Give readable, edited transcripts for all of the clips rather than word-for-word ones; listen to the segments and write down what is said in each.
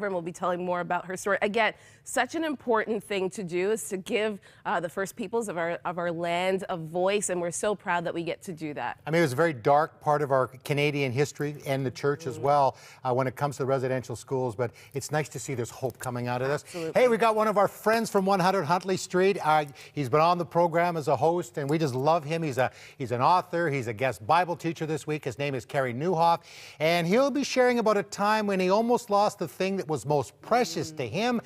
and we'll be telling more about her story. Again, such an important thing to do is to give the First Peoples of our land a voice, and we're so proud that we get to do that. I mean, it was a very dark part of our Canadian history and the church as well when it comes to the residential schools, but it's nice to see there's hope coming out of this. Absolutely. Hey, we got one of our friends from 100 Huntley Street. He's been on the program as a host, and we just love him. He's an author. He's a guest Bible teacher this week. His name is Kerry Newhoff, and he'll be sharing about a time when he almost lost the thing that was most precious to him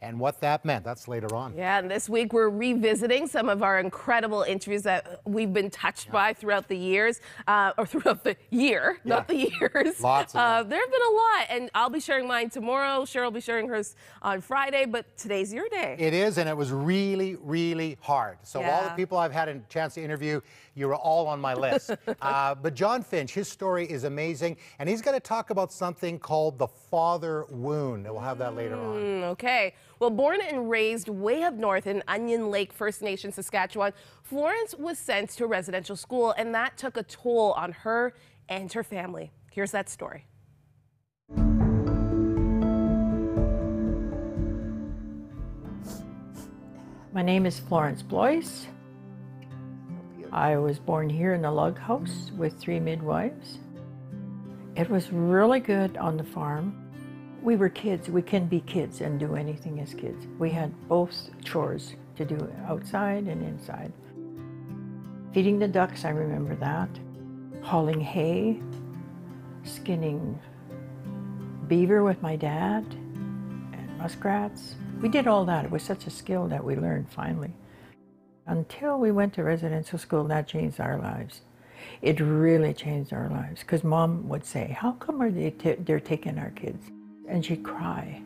and what that meant. That's later on. Yeah, and this week we're revisiting some of our incredible interviews that we've been touched by throughout the years, or throughout the year, not the years. Lots of there have been a lot, and I'll be sharing mine tomorrow. Cheryl will be sharing hers on Friday, but today's your day. It is, and it was really, really hard. So all the people I've had a chance to interview, you were all on my list. But John Finch, his story is amazing, and he's going to talk about something called the father wound. We'll have that later on. Okay. Well, born and raised way up north in Onion Lake First Nation, Saskatchewan, Florence was sent to a residential school, and that took a toll on her and her family. Here's that story. My name is Florence Blois. I was born here in a log house with 3 midwives. It was really good on the farm. We were kids. We can be kids and do anything as kids. We had both chores to do outside and inside. Feeding the ducks, I remember that. Hauling hay, skinning beaver with my dad, and muskrats. We did all that. It was such a skill that we learned finally. Until we went to residential school, that changed our lives. It really changed our lives, because Mom would say, how come are they're taking our kids? And she'd cry.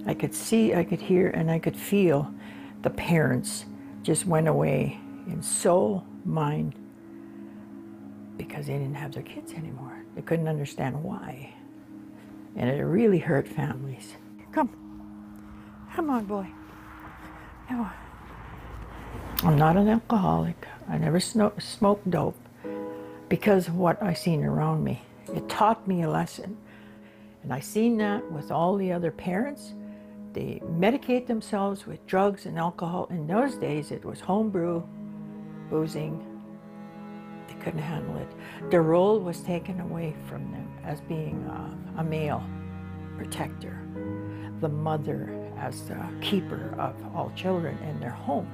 I could see, I could hear, and I could feel the parents just went away in soul, mind, because they didn't have their kids anymore. They couldn't understand why. And it really hurt families. Come on, boy. No. I'm not an alcoholic. I never smoked dope because of what I seen around me. It taught me a lesson. And I seen that with all the other parents. They medicate themselves with drugs and alcohol. In those days, it was homebrew, boozing. They couldn't handle it. Their role was taken away from them as being a male protector, the mother as the keeper of all children in their home.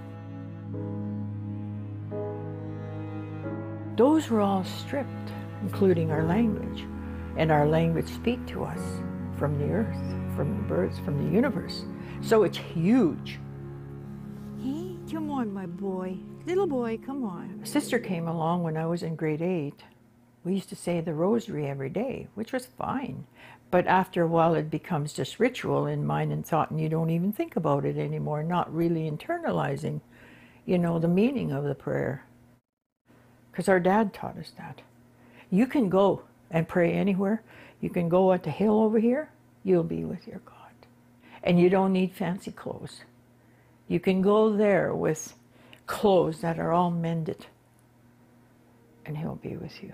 Those were all stripped, including our language. And our language speak to us from the earth, from the birds, from the universe. So it's huge. Hey, come on, my boy. Little boy, come on. A sister came along when I was in grade 8. We used to say the rosary every day, which was fine. But after a while, it becomes just ritual in mind and thought, and you don't even think about it anymore, not really internalizing, you know, the meaning of the prayer. Because our dad taught us that. You can go and pray anywhere. You can go at the hill over here, you'll be with your God. And you don't need fancy clothes. You can go there with clothes that are all mended, and he'll be with you.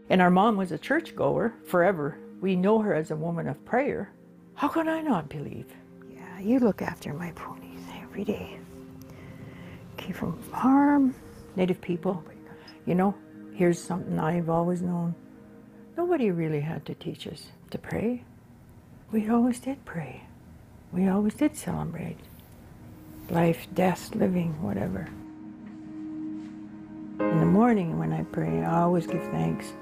And our mom was a churchgoer forever. We know her as a woman of prayer. How could I not believe? Yeah, you look after my ponies every day. Keep from harm, Native people. You know, here's something I've always known. Nobody really had to teach us to pray. We always did pray. We always did celebrate life, death, living, whatever. In the morning when I pray, I always give thanks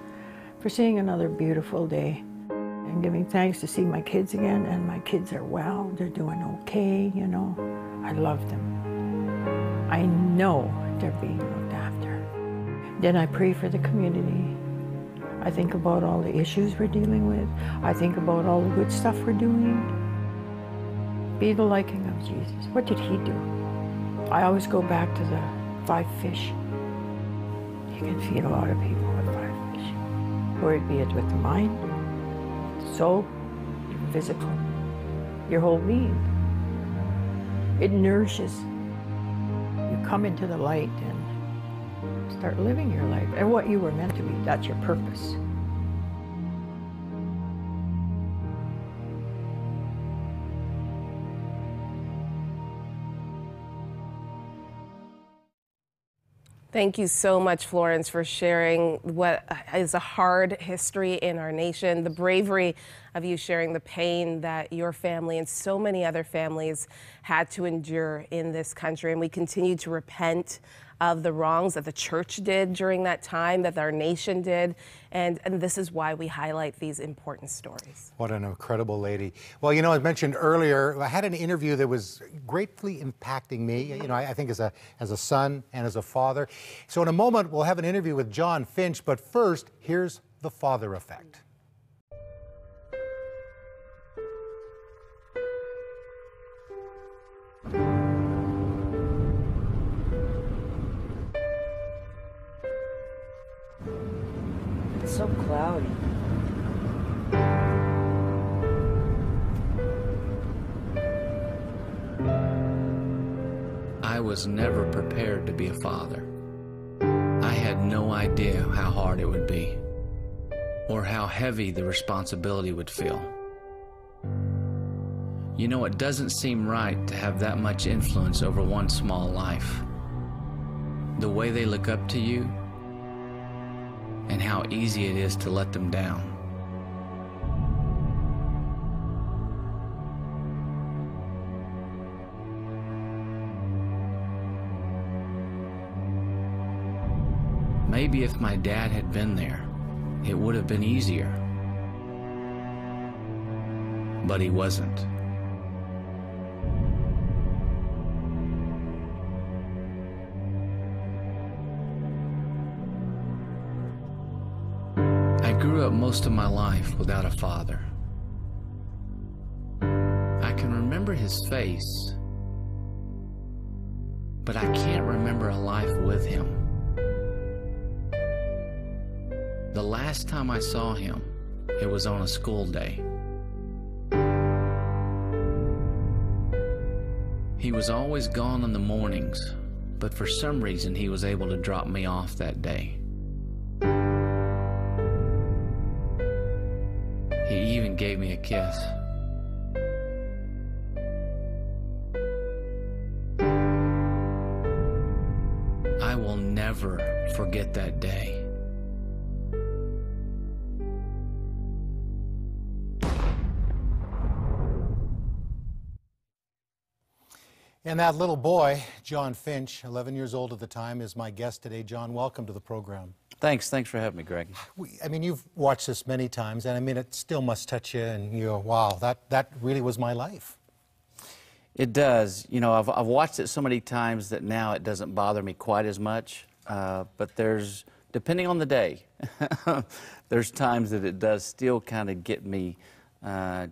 for seeing another beautiful day and giving thanks to see my kids again, and my kids are well, they're doing okay, you know. I love them. I know they're being looked after. Then I pray for the community. I think about all the issues we're dealing with. I think about all the good stuff we're doing. Be the liking of Jesus. What did he do? I always go back to the 5 fish. You can feed a lot of people with 5 fish. Or be it with the mind, the soul, your physical, your whole being. It nourishes. You come into the light and start living your life. And what you were meant to be, that's your purpose. Thank you so much, Florence, for sharing what is a hard history in our nation, the bravery of you sharing the pain that your family and so many other families had to endure in this country. And we continue to repent of the wrongs that the church did during that time, that our nation did. And this is why we highlight these important stories. What an incredible lady. Well, you know, as mentioned earlier, I had an interview that was greatly impacting me, you know, I think as a son and as a father. So in a moment, we'll have an interview with John Finch, but first, here's the father effect. It's so cloudy. I was never prepared to be a father. I had no idea how hard it would be, or how heavy the responsibility would feel. You know, it doesn't seem right to have that much influence over one small life. The way they look up to you, and how easy it is to let them down. Maybe if my dad had been there, it would have been easier. But he wasn't. I grew up most of my life without a father. I can remember his face, but I can't remember a life with him. The last time I saw him, it was on a school day. He was always gone in the mornings, but for some reason he was able to drop me off that day. He even gave me a kiss. I will never forget that day. And that little boy, John Finch, 11 years old at the time, is my guest today. John, welcome to the program. Thanks for having me, Greg. I mean, you've watched this many times, and I mean, it still must touch you, and you go, wow, that really was my life. It does. You know, I've watched it so many times that now it doesn't bother me quite as much. But there's, depending on the day, there's times that it does still kind of get me,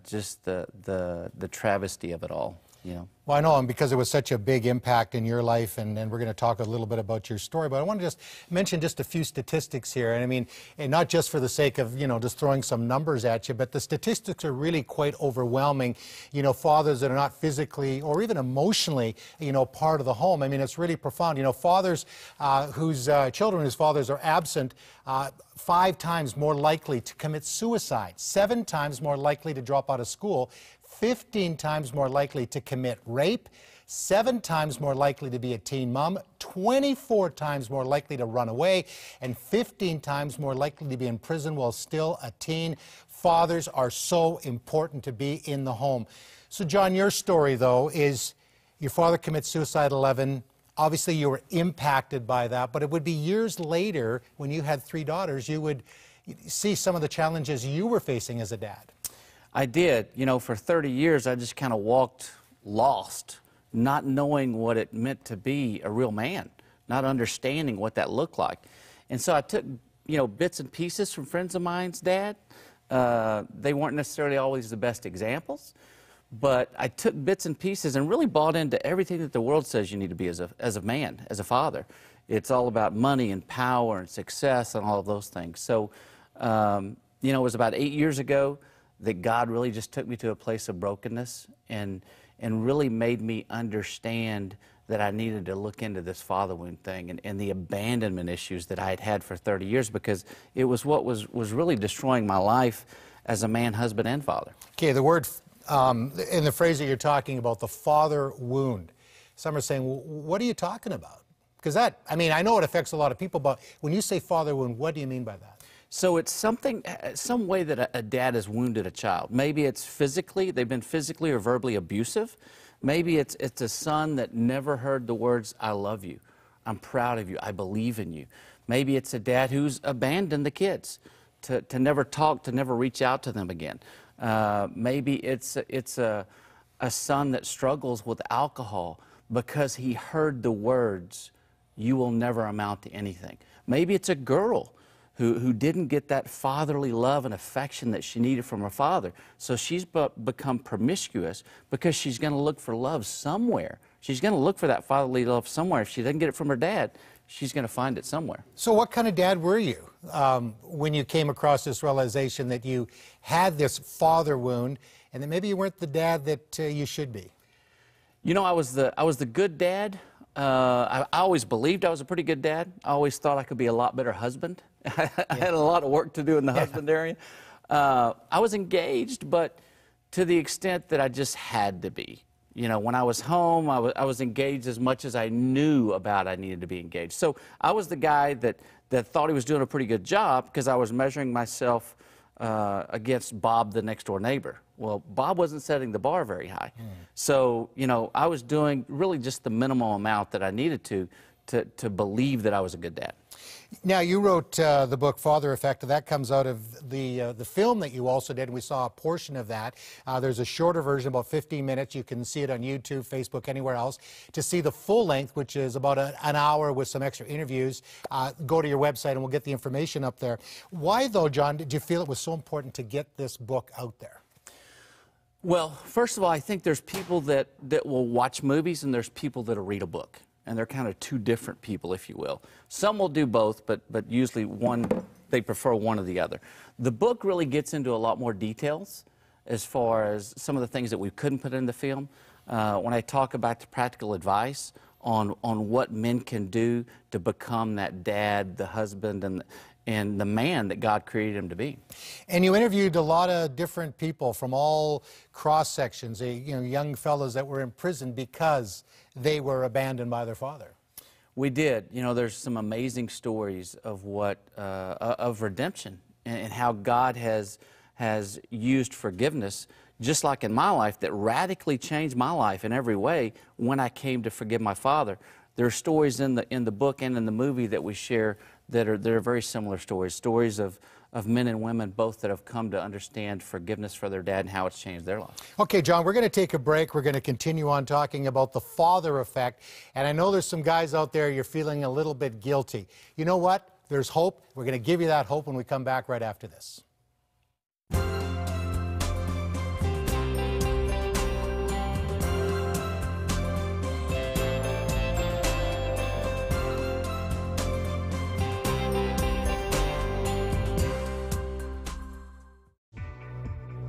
just the travesty of it all, you know. Well, I know, and because it was such a big impact in your life, and we're going to talk a little bit about your story, but I want to just mention just a few statistics here. And I mean, and not just for the sake of, you know, just throwing some numbers at you, but the statistics are really quite overwhelming. You know, fathers that are not physically or even emotionally, you know, part of the home. I mean, it's really profound. You know, fathers whose children whose fathers are absent, 5 times more likely to commit suicide, 7 times more likely to drop out of school, 15 times more likely to commit rape, 7 times more likely to be a teen mom, 24 times more likely to run away, and 15 times more likely to be in prison while still a teen. Fathers are so important to be in the home. So, John, your story, though, is your father commits suicide at 11. Obviously, you were impacted by that, but it would be years later, when you had 3 daughters, you would see some of the challenges you were facing as a dad. I did. You know, for 30 years, I just kind of walked lost, not knowing what it meant to be a real man, not understanding what that looked like. And so I took, you know, bits and pieces from friends of mine's dad. They weren't necessarily always the best examples, but I took bits and pieces and really bought into everything that the world says you need to be as a man, as a father. It's all about money and power and success and all of those things. So, you know, it was about 8 years ago that God really just took me to a place of brokenness and really made me understand that I needed to look into this father wound thing and the abandonment issues that I had had for 30 years, because it was what was really destroying my life as a man, husband, and father. Okay, the word in the phrase that you're talking about, the father wound. Some are saying, well, what are you talking about? Because that, I mean, I know it affects a lot of people, but when you say father wound, what do you mean by that? So it's something, some way that a dad has wounded a child. Maybe it's physically, they've been physically or verbally abusive. Maybe it's a son that never heard the words, I love you, I'm proud of you, I believe in you. Maybe it's a dad who's abandoned the kids, to never talk, to never reach out to them again. Maybe it's a son that struggles with alcohol because he heard the words, you will never amount to anything. Maybe it's a girl who didn't get that fatherly love and affection that she needed from her father. So she's become promiscuous because she's going to look for love somewhere. She's going to look for that fatherly love somewhere. If she doesn't get it from her dad, she's going to find it somewhere. So what kind of dad were you when you came across this realization that you had this father wound and that maybe you weren't the dad that you should be? You know, I was the good dad. I always believed I was a pretty good dad. I always thought I could be a lot better husband. I had a lot of work to do in the husband area. I was engaged, but to the extent that I just had to be. You know, when I was home, I was engaged as much as I knew about I needed to be engaged. So I was the guy that thought he was doing a pretty good job because I was measuring myself against Bob, the next door neighbor. Well, Bob wasn't setting the bar very high. So, you know, I was doing really just the minimal amount that I needed to believe that I was a good dad. Now, you wrote the book Father Effect. That comes out of the film that you also did. We saw a portion of that. There's a shorter version, about 15 minutes. You can see it on YouTube, Facebook, anywhere else. To see the full length, which is about an hour with some extra interviews, go to your website and we'll get the information up there. Why, though, John, did you feel it was so important to get this book out there? Well, first of all, I think there's people that will watch movies and there's people that'll read a book. And they're kind of two different people, if you will. Some will do both, but usually they prefer one or the other. The book really gets into a lot more details as far as some of the things that we couldn't put in the film. When I talk about the practical advice on what men can do to become that dad, the husband, and the man that God created him to be. And you interviewed a lot of different people from all cross-sections, you know, young fellows that were in prison because they were abandoned by their father. We did. You know, there's some amazing stories of of redemption and how God has used forgiveness, just like in my life, that radically changed my life in every way when I came to forgive my father. There are stories in the book and in the movie that we share that are very similar stories of men and women both that have come to understand forgiveness for their dad and how it's changed their life. Okay, John, we're going to take a break. We're going to continue on talking about the father effect. And I know there's some guys out there, you're feeling a little bit guilty. You know what? There's hope. We're going to give you that hope when we come back right after this.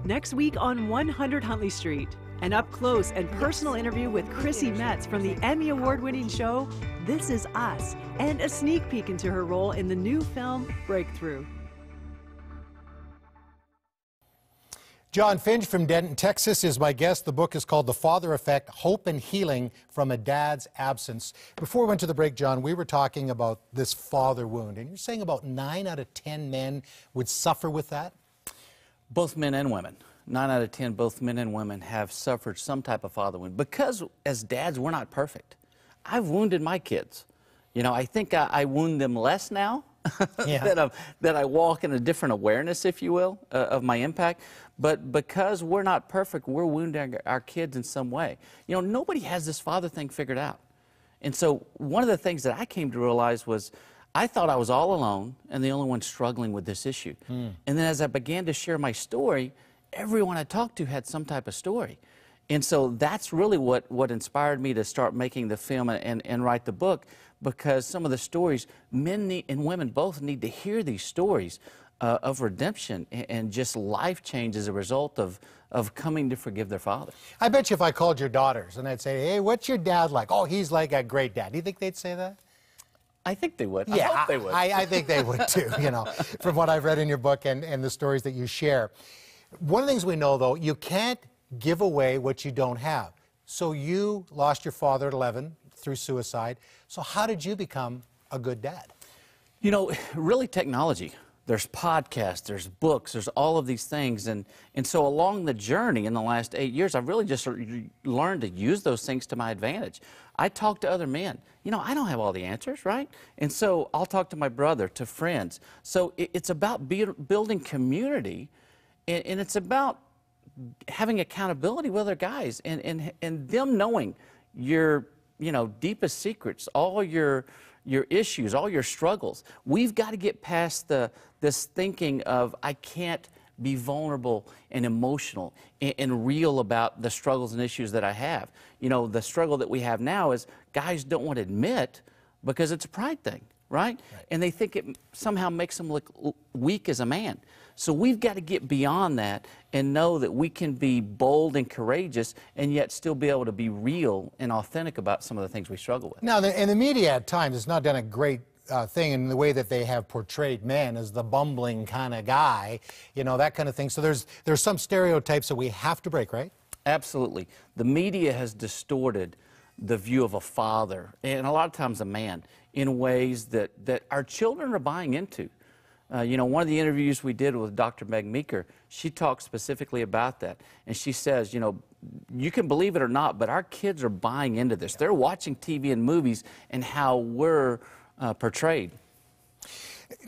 Next week on 100 Huntley Street, an up-close and personal interview with Chrissy Metz from the Emmy Award-winning show This Is Us, and a sneak peek into her role in the new film Breakthrough. John Finch from Denton, Texas is my guest. The book is called The Father Effect, Hope and Healing from a Dad's Absence. Before we went to the break, John, we were talking about this father wound, and you're saying about 9 out of 10 men would suffer with that? Both men and women. 9 out of 10, both men and women have suffered some type of father wound. Because as dads, we're not perfect. I've wounded my kids. You know, I think I wound them less now. Yeah. that I walk in a different awareness, if you will, of my impact. But because we're not perfect, we're wounding our kids in some way. You know, nobody has this father thing figured out. And so one of the things that I came to realize was I thought I was all alone and the only one struggling with this issue. And then as I began to share my story, everyone I talked to had some type of story. And so that's really what inspired me to start making the film and write the book, because some of the stories, men and women both need to hear these stories of redemption and just life change as a result of coming to forgive their father. I bet you if I called your daughters and I'd say, hey, what's your dad like? Oh, he's like a great dad. Do you think they'd say that? I think they would. Yeah, I hope they would. I think they would too, you know, from what I've read in your book and the stories that you share. One of the things we know, though, you can't give away what you don't have. So you lost your father at 11, through suicide. So how did you become a good dad? You know, really technology. There's podcasts, there's books, there's all of these things. And so along the journey in the last 8 years, I've really just learned to use those things to my advantage. I talk to other men. You know, I don't have all the answers, right? And so I'll talk to my brother, to friends. So it's about building community, and it's about having accountability with other guys and them knowing your, you know, deepest secrets, all your issues, all your struggles. We've got to get past this thinking of I can't be vulnerable and emotional and real about the struggles and issues that I have. You know, the struggle that we have now is guys don't want to admit because it's a pride thing, right? And they think it somehow makes them look weak as a man. So we've got to get beyond that and know that we can be bold and courageous and yet still be able to be real and authentic about some of the things we struggle with. Now, and the media at times has not done a great thing in the way that they have portrayed men as the bumbling kind of guy, you know, that kind of thing. So there's some stereotypes that we have to break, right? Absolutely. The media has distorted the view of a father, and a lot of times a man, in ways that our children are buying into. You know, one of the interviews we did with Dr. Meg Meeker, she talked specifically about that. And she says, you know, you can believe it or not, but our kids are buying into this. They're watching TV and movies and how we're portrayed.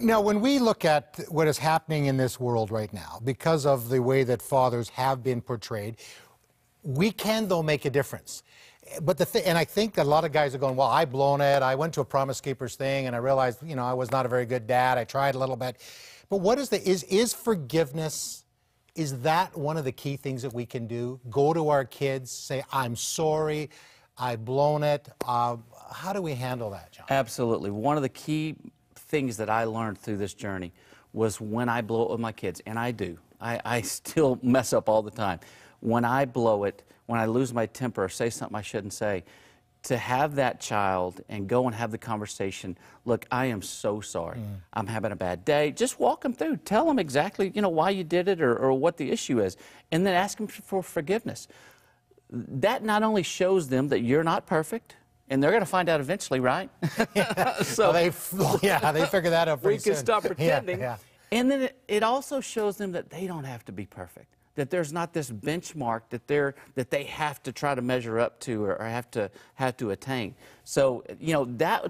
Now, when we look at what is happening in this world right now, because of the way that fathers have been portrayed, we can, though, make a difference. But and I think that a lot of guys are going, well, I've blown it. I went to a Promise Keepers thing, and I realized, you know, I was not a very good dad. I tried a little bit. But what is forgiveness, is that one of the key things that we can do? Go to our kids, say, I'm sorry, I've blown it. How do we handle that, John? Absolutely. One of the key things that I learned through this journey was when I blow it with my kids, and I do. I still mess up all the time. When I blow it, when I lose my temper or say something I shouldn't say, to have that child and go and have the conversation, look, I am so sorry. I'm having a bad day. Just walk them through. Tell them exactly, you know, why you did it or what the issue is, and then ask them for forgiveness. That not only shows them that you're not perfect, and they're going to find out eventually, right? So they figure that out pretty soon. We can stop pretending. Yeah. And then it also shows them that they don't have to be perfect, that there's not this benchmark that they have to try to measure up to or have to attain. So, you know,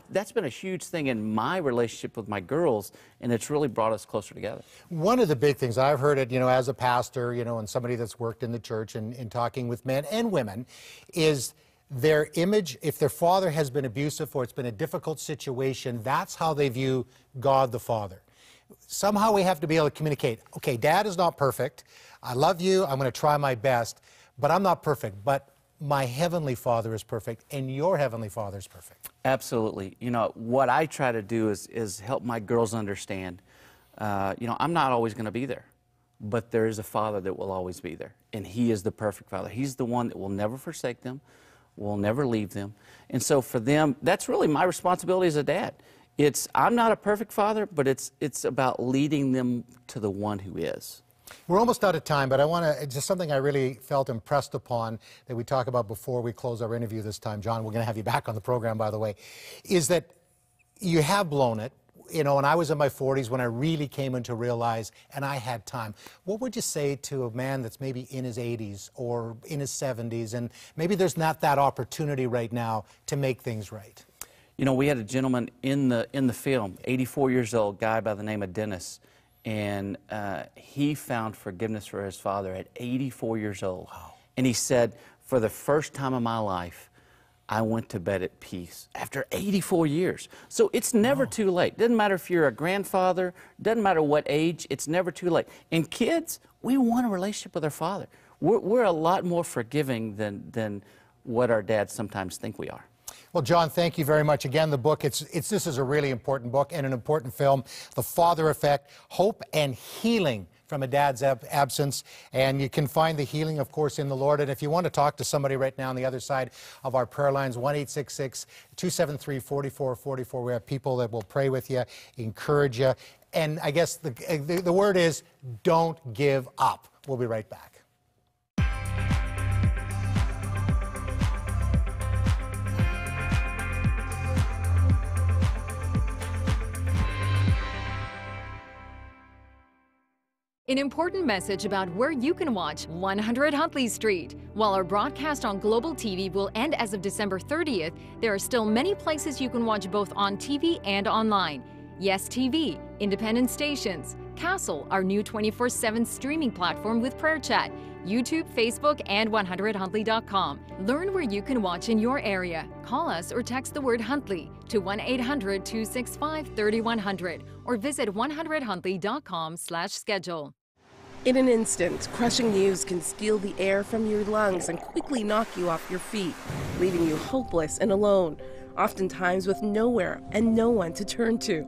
that's been a huge thing in my relationship with my girls, and it's really brought us closer together. One of the big things, I've heard it, you know, as a pastor, you know, and somebody that's worked in the church and in talking with men and women, is their image. If their father has been abusive or it's been a difficult situation, that's how they view God the Father. Somehow we have to be able to communicate, okay, Dad is not perfect. I love you. I'm going to try my best, but I'm not perfect. But my Heavenly Father is perfect, and your Heavenly Father is perfect. Absolutely. You know, what I try to do is help my girls understand, you know, I'm not always going to be there, but there is a Father that will always be there, and He is the perfect Father. He's the one that will never forsake them, will never leave them. And so for them, that's really my responsibility as a dad. I'm not a perfect father, but it's about leading them to the one who is. We're almost out of time, but I want to, just something I really felt impressed upon that we talk about before we close our interview this time, John, we're going to have you back on the program, by the way, is that you have blown it. You know, and I was in my 40s when I really came into realize, and I had time. What would you say to a man that's maybe in his 80s or in his 70s, and maybe there's not that opportunity right now to make things right? You know, we had a gentleman in the film, 84 years old, guy by the name of Dennis, and he found forgiveness for his father at 84 years old. Wow. And he said, for the first time in my life, I went to bed at peace after 84 years. So it's never too late. Doesn't matter if you're a grandfather, doesn't matter what age, it's never too late. And kids, we want a relationship with our father. We're a lot more forgiving than what our dads sometimes think we are. Well, John, thank you very much. Again, the book, this is a really important book and an important film, The Father Effect, Hope and Healing from a Dad's Absence. And you can find the healing, of course, in the Lord. And if you want to talk to somebody right now on the other side of our prayer lines, 1-866-273-4444. We have people that will pray with you, encourage you. And I guess the word is, don't give up. We'll be right back. An important message about where you can watch 100 Huntley Street. While our broadcast on Global TV will end as of December 30th, there are still many places you can watch both on TV and online. Yes TV, independent stations, Castle, our new 24/7 streaming platform with prayer chat, YouTube, Facebook, and 100huntley.com. Learn where you can watch in your area. Call us or text the word Huntley to 1-800-265-3100 or visit 100huntley.com/schedule. In an instant, crushing news can steal the air from your lungs and quickly knock you off your feet, leaving you hopeless and alone, oftentimes with nowhere and no one to turn to.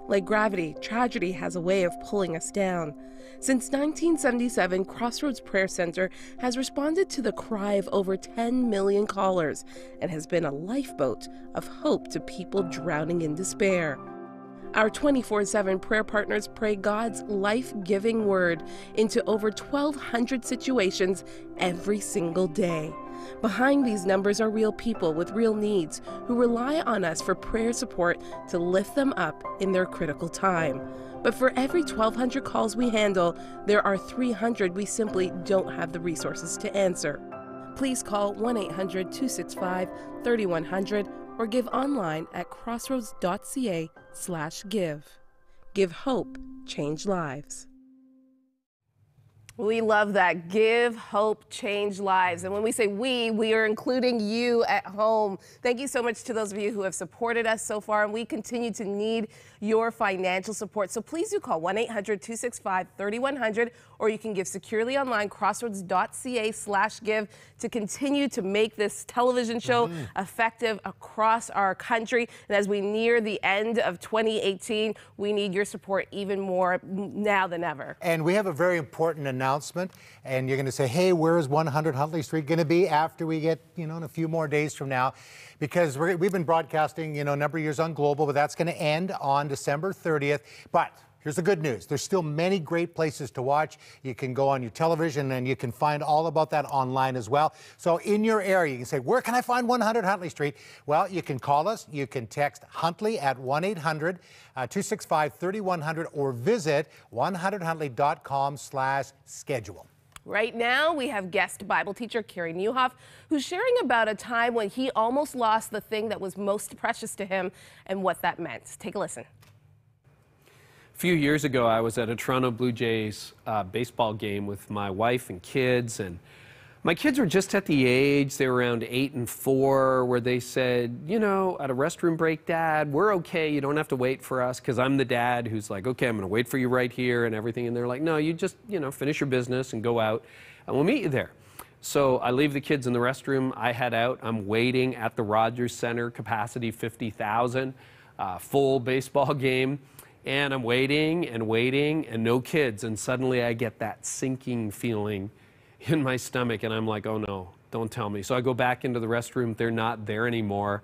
Like gravity, tragedy has a way of pulling us down. Since 1977, Crossroads Prayer Center has responded to the cry of over 10 million callers and has been a lifeboat of hope to people drowning in despair. Our 24/7 prayer partners pray God's life-giving word into over 1,200 situations every single day. Behind these numbers are real people with real needs who rely on us for prayer support to lift them up in their critical time. But for every 1,200 calls we handle, there are 300 we simply don't have the resources to answer. Please call 1-800-265-3100 or give online at crossroads.ca/give. Give hope, change lives. We love that. Give hope, change lives. And when we say we are including you at home. Thank you so much to those of you who have supported us so far, and we continue to need your financial support. So please do call 1-800-265-3100, or you can give securely online, crossroads.ca/give, to continue to make this television show effective across our country. And as we near the end of 2018, we need your support even more now than ever. And we have a very important announcement, and you're going to say, hey, where is 100 Huntley Street going to be after we get, in a few more days from now? Because we've been broadcasting, a number of years on Global, but that's going to end on December 30th. But here's the good news. There's still many great places to watch. You can go on your television and you can find all about that online as well. So in your area, you can say, where can I find 100 Huntley Street? Well, you can call us. You can text Huntley at 1-800-265-3100 or visit 100huntley.com/schedule. Right now, we have guest Bible teacher Carrie Newhoff, who's sharing about a time when he almost lost the thing that was most precious to him and what that meant. Take a listen. A few years ago, I was at a Toronto Blue Jays baseball game with my wife and kids, and my kids were just at the age, they were around 8 and 4, where they said, at a restroom break, Dad, we're okay, you don't have to wait for us, because I'm the dad who's like, okay, I'm going to wait for you right here and everything, and they're like, no, you just, finish your business and go out, and we'll meet you there. So I leave the kids in the restroom, I head out, I'm waiting at the Rogers Center, capacity 50,000, full baseball game. And I'm waiting and no kids, and suddenly I get that sinking feeling in my stomach, and I'm like, oh no, don't tell me. So I go back into the restroom, they're not there anymore,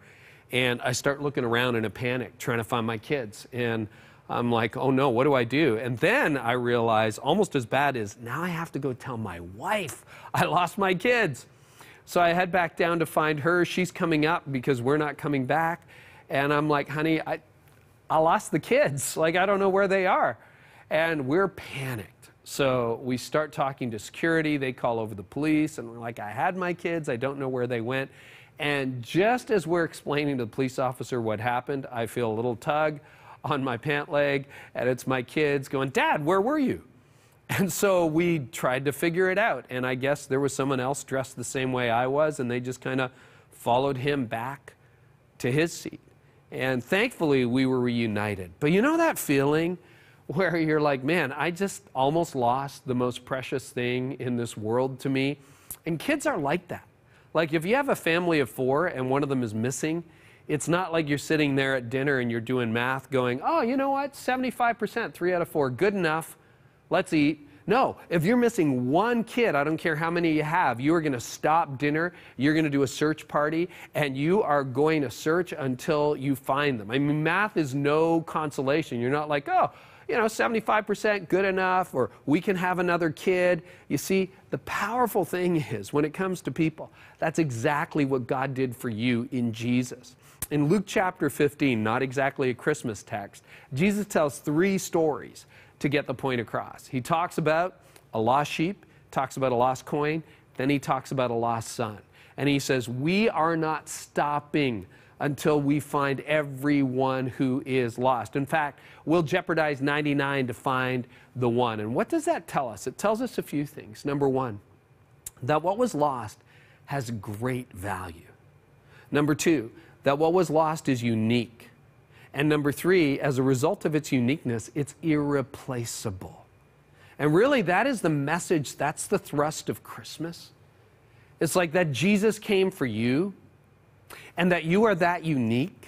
and I start looking around in a panic, trying to find my kids, and I'm like, oh no, what do I do? And then I realize, almost as bad as, now I have to go tell my wife I lost my kids. So I head back down to find her, she's coming up because we're not coming back, and I'm like, honey, I lost the kids. Like, I don't know where they are. And we're panicked. So we start talking to security. They call over the police. And we're like, I had my kids. I don't know where they went. And just as we're explaining to the police officer what happened, I feel a little tug on my pant leg. And it's my kids going, Dad, where were you? And so we tried to figure it out. And I guess there was someone else dressed the same way I was. And they just kind of followed him back to his seat. And thankfully, we were reunited. But you know that feeling where you're like, man, I just almost lost the most precious thing in this world to me? And kids are like that. Like, if you have a family of 4 and one of them is missing, it's not like you're sitting there at dinner and you're doing math going, oh, you know what, 75%, 3 out of 4, good enough, let's eat. No, if you're missing one kid, I don't care how many you have, you are going to stop dinner, you're going to do a search party, and you are going to search until you find them. I mean, math is no consolation. You're not like, oh, 75% good enough, or we can have another kid. You see, the powerful thing is, when it comes to people, that's exactly what God did for you in Jesus. In Luke chapter 15, not exactly a Christmas text, Jesus tells 3 stories to get the point across. He talks about a lost sheep, talks about a lost coin, then he talks about a lost son. And he says, we are not stopping until we find everyone who is lost. In fact, we'll jeopardize 99 to find the one. And what does that tell us? It tells us a few things. Number one, that what was lost has great value. Number two, that what was lost is unique. And number three, as a result of its uniqueness, it's irreplaceable. And really, that is the message, that's the thrust of Christmas. It's like that Jesus came for you, and that you are that unique,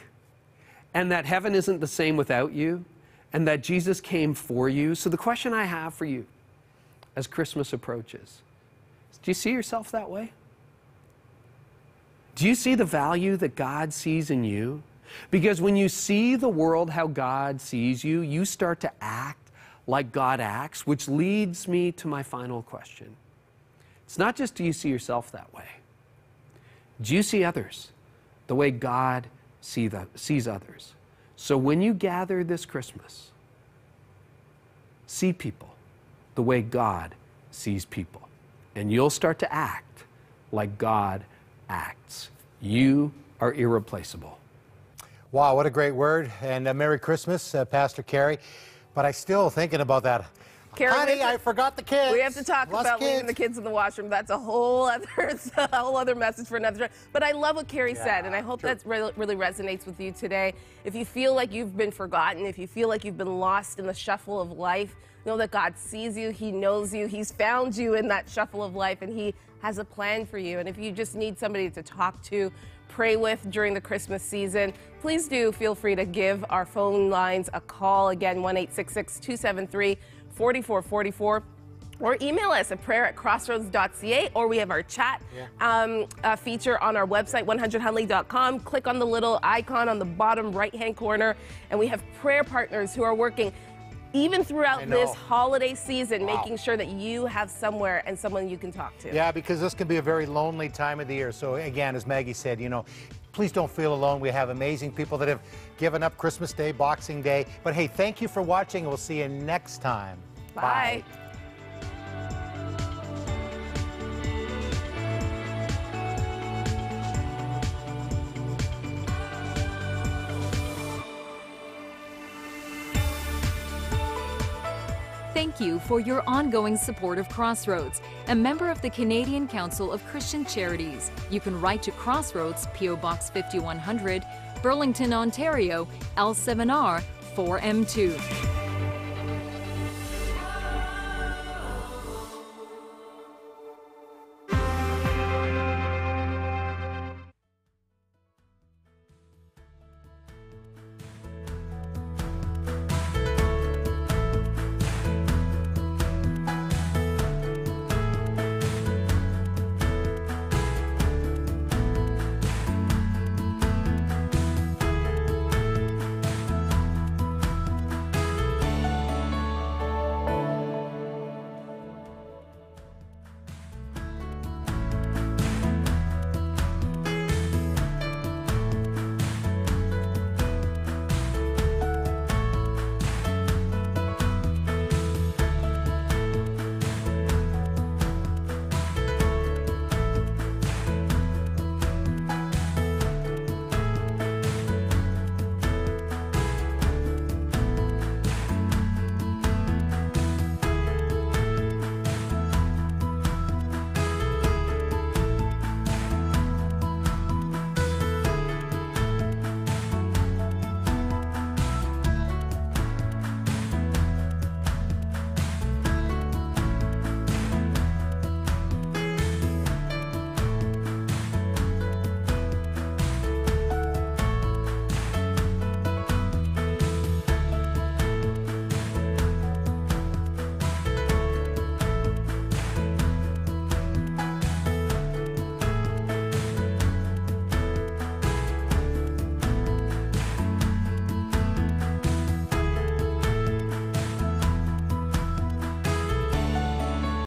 and that heaven isn't the same without you, and that Jesus came for you. So the question I have for you as Christmas approaches, do you see yourself that way? Do you see the value that God sees in you? Because when you see the world how God sees you, you start to act like God acts, which leads me to my final question. It's not just do you see yourself that way. Do you see others the way God sees others? So when you gather this Christmas, see people the way God sees people. And you'll start to act like God acts. You are irreplaceable. Wow, what a great word. And Merry Christmas, Pastor Carey. But I still thinking about that. Carey, honey, I forgot the kids. We have to talk about leaving the kids in the washroom. That's a whole other message for another time. But I love what Carey said, and I hope that really resonates with you today. If you feel like you've been forgotten, if you feel like you've been lost in the shuffle of life, know that God sees you, He knows you, He's found you in that shuffle of life, and He has a plan for you. And if you just need somebody to talk to, pray with during the Christmas season, please do feel free to give our phone lines a call. Again, 1-866-273-4444, or email us at prayer@crossroads.ca, or we have our chat feature on our website, 100huntley.com. Click on the little icon on the bottom right-hand corner, and we have prayer partners who are working even throughout this holiday season, making sure that you have somewhere and someone you can talk to. Yeah, because this can be a very lonely time of the year. So again, as Maggie said, you know, please don't feel alone. We have amazing people that have given up Christmas Day, Boxing Day. But hey, thank you for watching, and we'll see you next time. Bye. Thank you for your ongoing support of Crossroads, a member of the Canadian Council of Christian Charities. You can write to Crossroads, P.O. Box 5100, Burlington, Ontario, L7R 4M2.